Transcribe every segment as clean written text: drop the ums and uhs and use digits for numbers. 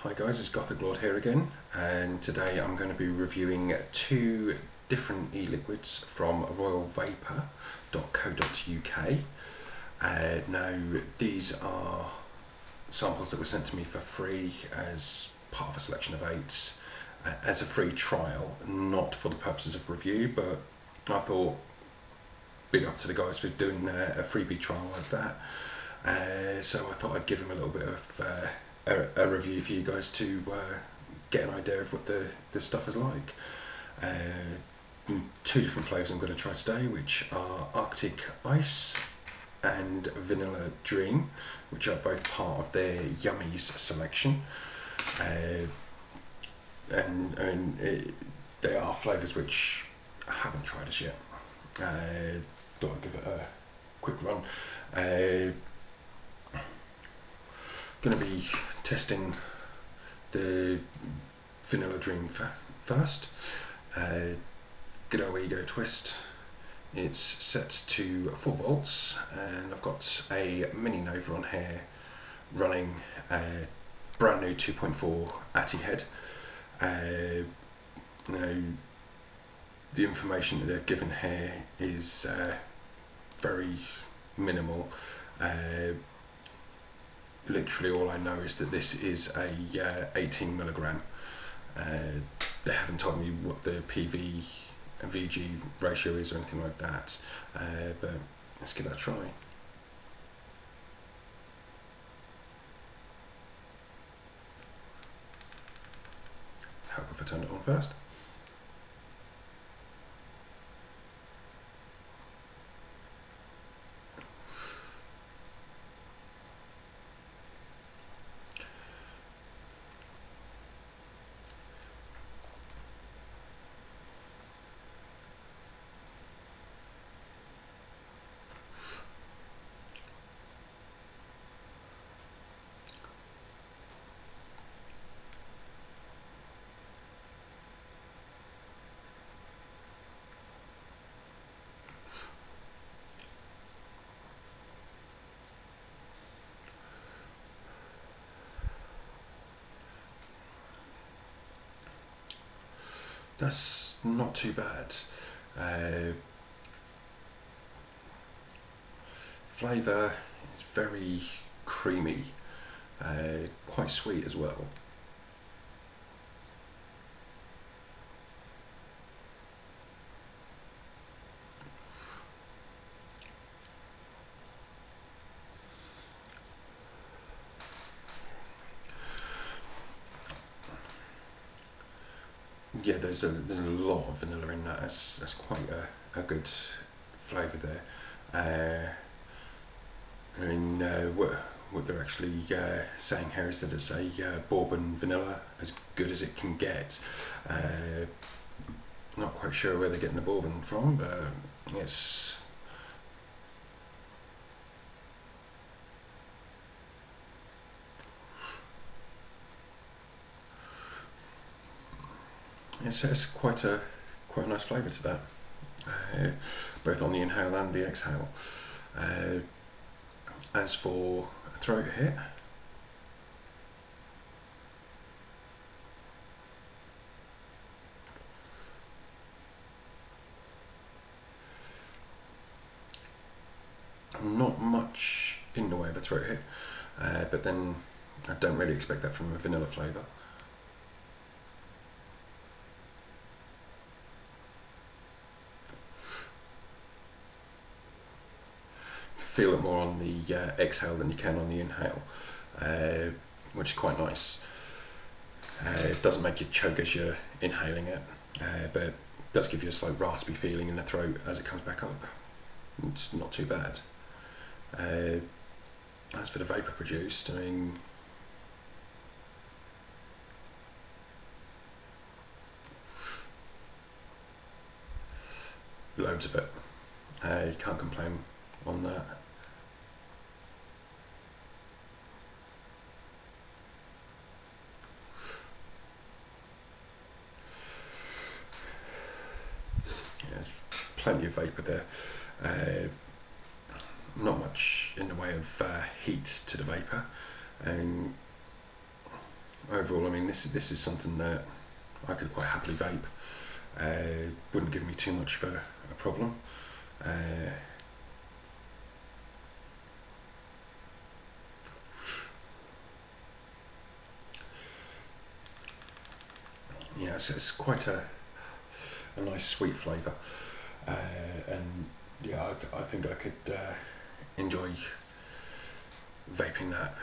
Hi guys, it's GothicLord here again, and today I'm going to be reviewing two different e-liquids from royalvapor.co.uk. Now these are samples that were sent to me for free as part of a selection of 8 as a free trial, not for the purposes of review, but I thought big up to the guys for doing a freebie trial like that. So I thought I'd give them a little bit of a review for you guys to get an idea of what the stuff is like. Two different flavours I'm going to try today, which are Arctic Ice and Vanilla Dream, which are both part of their Yummies selection. They are flavours which I haven't tried as yet. Thought I'd give it a quick run. Going to be testing the Vanilla Dream first. Good old ego twist. It's set to 4 volts, and I've got a Mini Nova on here running a brand new 2.4 ATI head. Now, the information that they've given here is very minimal. Literally all I know is that this is a 18 milligram. They haven't told me what the PV and VG ratio is or anything like that, but let's give that a try. Help if I turn it on first. That's not too bad. Flavour is very creamy, quite sweet as well. Yeah, there's a lot of vanilla in that. That's quite a good flavour there. What they're actually saying here is that it's a bourbon vanilla, as good as it can get. Not quite sure where they're getting the bourbon from, but it's it's quite a nice flavour to that, both on the inhale and the exhale. As for a throat hit, not much in the way of a throat hit, but then I don't really expect that from a vanilla flavour. Feel it more on the exhale than you can on the inhale, which is quite nice. It doesn't make you choke as you're inhaling it, but it does give you a slight raspy feeling in the throat as it comes back up. It's not too bad. As for the vapour produced, I mean, loads of it. You can't complain on that. Yeah, there's plenty of vapour there. Not much in the way of heat to the vapour, and overall, I mean, this is something that I could quite happily vape. Wouldn't give me too much of a problem. Yeah, so it's quite a nice sweet flavour, and yeah, I think I could enjoy vaping that.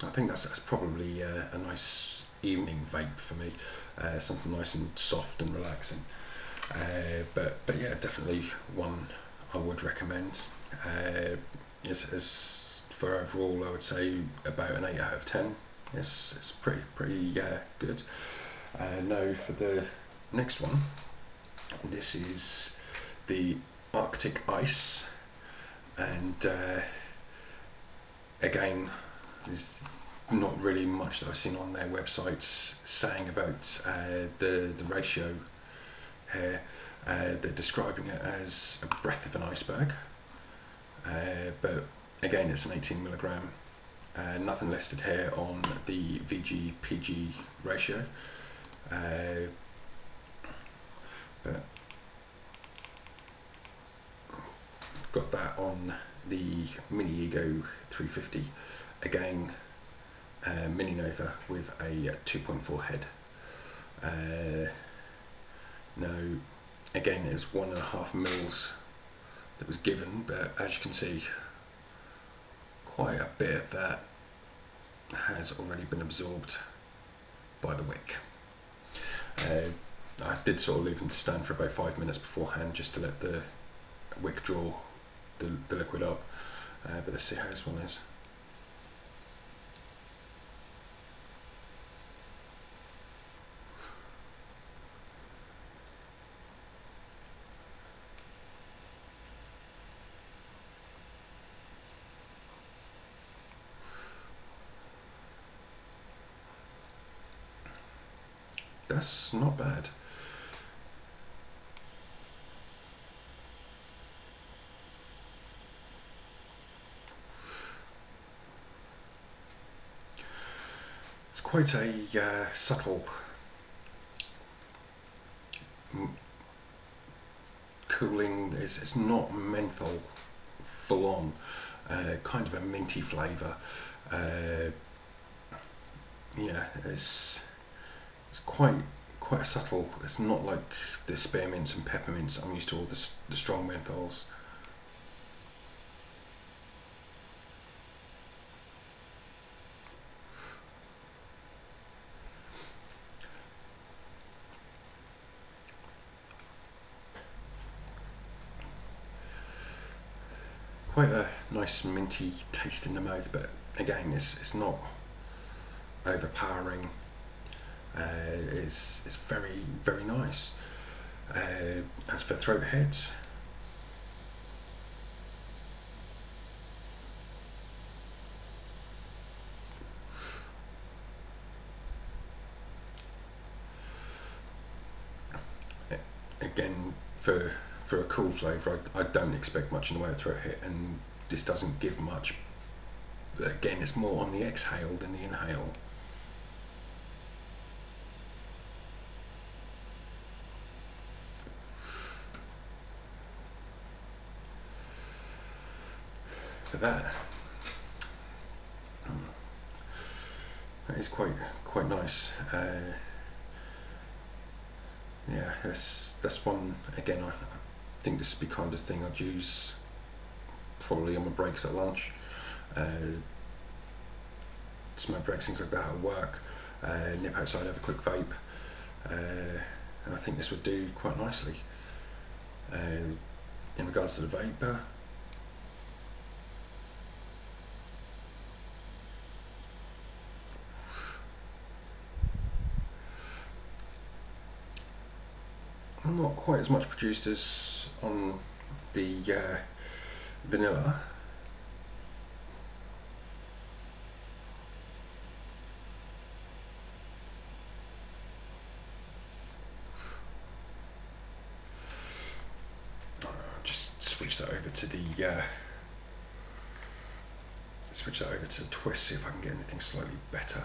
I think that's probably a nice evening vape for me, something nice and soft and relaxing. But yeah, definitely one I would recommend. As for overall, I would say about an 8 out of 10. It's pretty good. Now for the next one, this is the Arctic Ice, and again, there's not really much that I've seen on their websites saying about the ratio here. They're describing it as a breath of an iceberg, but again, it's an 18 milligram. Nothing listed here on the VG-PG ratio, but got that on the Mini Ego 350. Again, Mini Nova with a 2.4 head. Now, again, it was 1.5 mils that was given, but as you can see, quite a bit of that has already been absorbed by the wick. I did sort of leave them to stand for about 5 minutes beforehand just to let the wick draw the liquid up, but let's see how this one is. That's not bad. It's quite a subtle cooling. It's not menthol full on, kind of a minty flavour. Yeah, it's quite a subtle. It's not like the spearmints and peppermints I'm used to, all the strong menthols. Quite a nice minty taste in the mouth, but again, it's not overpowering. It's very nice. As for throat heads, again, for a cool flavour, I don't expect much in the way of throat hit, and this doesn't give much. But again, it's more on the exhale than the inhale. For that is quite nice. Yeah, that's one. Again, I think this would be kind of thing I'd use probably on my breaks at lunch. Smoke breaks, things like that at work. Nip outside, have a quick vape. And I think this would do quite nicely. In regards to the vapour, not quite as much produced as on the vanilla. Just switch that over to the switch that over to the twist, see if I can get anything slightly better.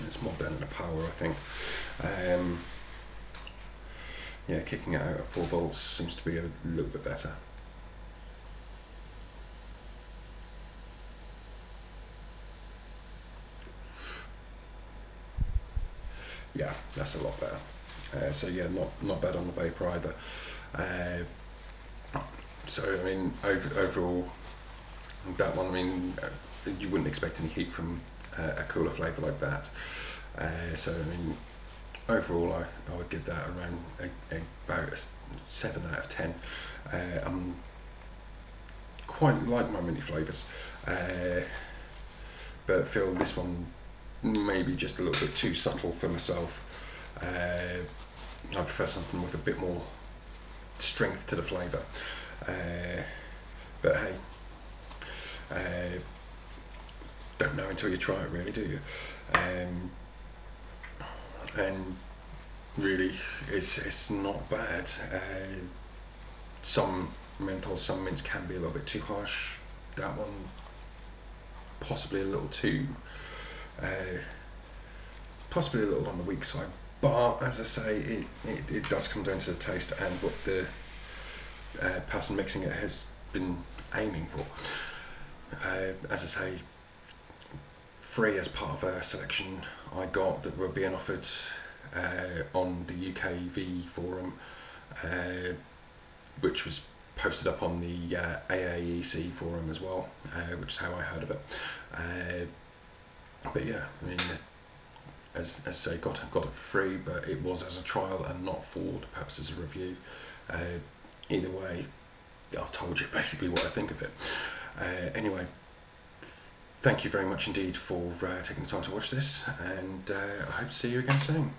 It's more down to the power, I think. Yeah, kicking it out at 4 volts seems to be a little bit better. Yeah, that's a lot better. So yeah, not bad on the vapor either. So I mean, overall, that one, I mean, you wouldn't expect any heat from a cooler flavour like that. So I mean, overall, I would give that around about a 7 out of 10. I'm quite like my mini flavours, but feel this one maybe just a little bit too subtle for myself. I prefer something with a bit more strength to the flavour. But hey, don't know until you try it, really, do you? And really, it's not bad. Some menthols, some mints can be a little bit too harsh. That one possibly a little too, possibly a little on the weak side. But as I say, it does come down to the taste and what the person mixing it has been aiming for. As I say, free as part of a selection I got that were being offered on the UKV forum, which was posted up on the AAEC forum as well, which is how I heard of it. But yeah, I mean, as I say, got it free, but it was as a trial and not for the purposes of review. Either way, I've told you basically what I think of it. Anyway, thank you very much indeed for taking the time to watch this, and I hope to see you again soon.